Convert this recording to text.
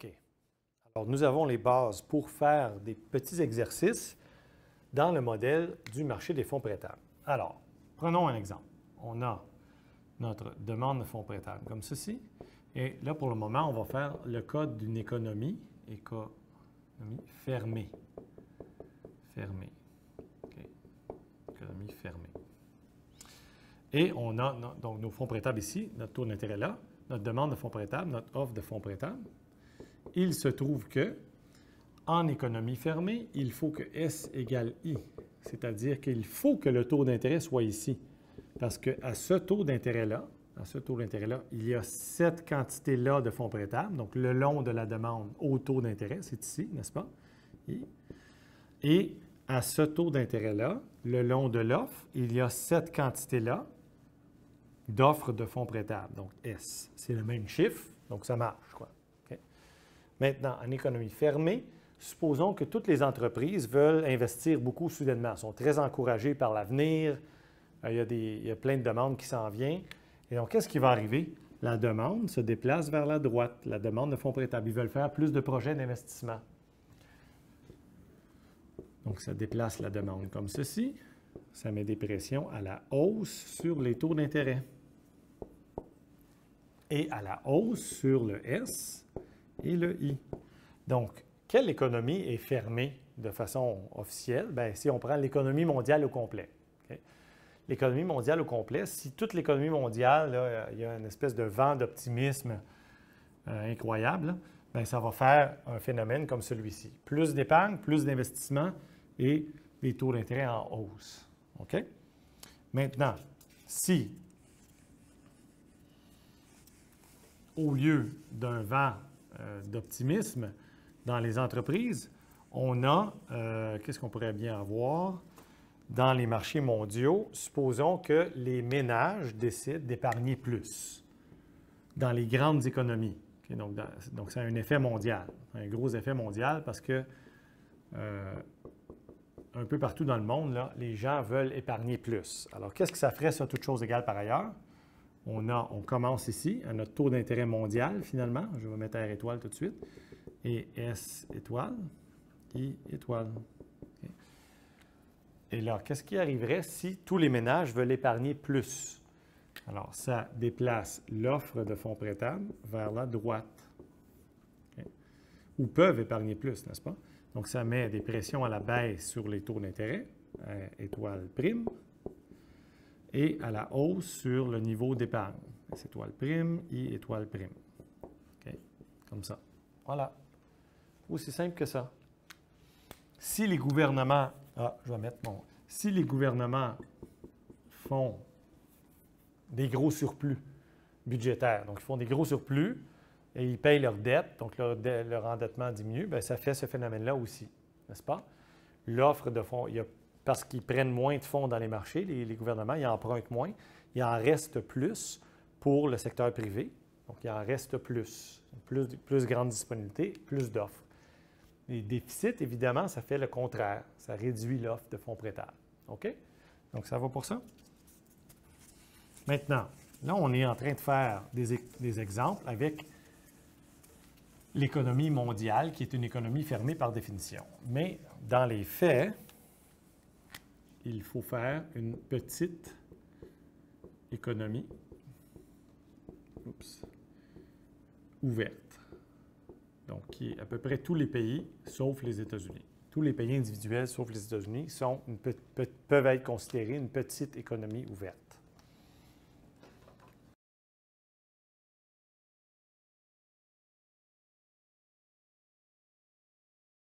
OK. Alors, nous avons les bases pour faire des petits exercices dans le modèle du marché des fonds prêtables. Alors, prenons un exemple. On a notre demande de fonds prêtables comme ceci. Et là, pour le moment, on va faire le code d'une économie fermée. Fermée. OK. Économie fermée. Et on a donc nos fonds prêtables ici, notre taux d'intérêt là, notre demande de fonds prêtables, notre offre de fonds prêtables. Il se trouve que, en économie fermée, il faut que S égale I, c'est-à-dire qu'il faut que le taux d'intérêt soit ici. Parce qu'à ce taux d'intérêt-là, il y a cette quantité-là de fonds prêtables, donc le long de la demande au taux d'intérêt, c'est ici, n'est-ce pas? Et à ce taux d'intérêt-là, le long de l'offre, il y a cette quantité-là d'offres de fonds prêtables, donc S. C'est le même chiffre, donc ça marche, quoi. Okay? Maintenant, en économie fermée, supposons que toutes les entreprises veulent investir beaucoup soudainement, sont très encouragées par l'avenir, il y a plein de demandes qui s'en viennent. Et donc, qu'est-ce qui va arriver? La demande se déplace vers la droite, la demande de fonds prêtables. Ils veulent faire plus de projets d'investissement. Donc, ça déplace la demande comme ceci. Ça met des pressions à la hausse sur les taux d'intérêt. Et à la hausse sur le S et le I. Donc, quelle économie est fermée de façon officielle? Bien, si on prend l'économie mondiale au complet. Okay? L'économie mondiale au complet, si toute l'économie mondiale, là, il y a une espèce de vent d'optimisme incroyable, bien, ça va faire un phénomène comme celui-ci. Plus d'épargne, plus d'investissement et des taux d'intérêt en hausse. OK? Maintenant, si au lieu d'un vent d'optimisme dans les entreprises, on a, qu'est-ce qu'on pourrait bien avoir? Dans les marchés mondiaux, supposons que les ménages décident d'épargner plus dans les grandes économies. Okay? Donc, ça a un effet mondial, un gros effet mondial parce que un peu partout dans le monde, là, les gens veulent épargner plus. Alors, qu'est-ce que ça ferait, ça, toute chose égale par ailleurs? On commence ici à notre taux d'intérêt mondial, finalement. Je vais mettre R étoile tout de suite. Et S étoile, I étoile. Okay. Et là, qu'est-ce qui arriverait si tous les ménages veulent épargner plus? Alors, ça déplace l'offre de fonds prêtables vers la droite. Okay. Ou peuvent épargner plus, n'est-ce pas? Donc, ça met des pressions à la baisse sur les taux d'intérêt, étoile prime, et à la hausse sur le niveau d'épargne. S étoile prime, I étoile prime. Okay. Comme ça. Voilà. Aussi simple que ça. Si les gouvernements... je vais mettre mon... Si les gouvernements font des gros surplus budgétaires, donc ils font des gros surplus et ils payent leurs dettes, donc leur endettement diminue, bien, ça fait ce phénomène-là aussi, n'est-ce pas? L'offre de fonds, parce qu'ils prennent moins de fonds dans les marchés, les gouvernements, ils empruntent moins, il en reste plus pour le secteur privé, donc il en reste plus grande disponibilité, plus d'offres. Les déficits, évidemment, ça fait le contraire. Ça réduit l'offre de fonds prêtables. OK? Donc, ça va pour ça? Maintenant, là, on est en train de faire des exemples avec l'économie mondiale, qui est une économie fermée par définition. Mais dans les faits, il faut faire une petite économie ouverte. Donc, qui est à peu près tous les pays, sauf les États-Unis. Tous les pays individuels, sauf les États-Unis, peuvent être considérés une petite économie ouverte.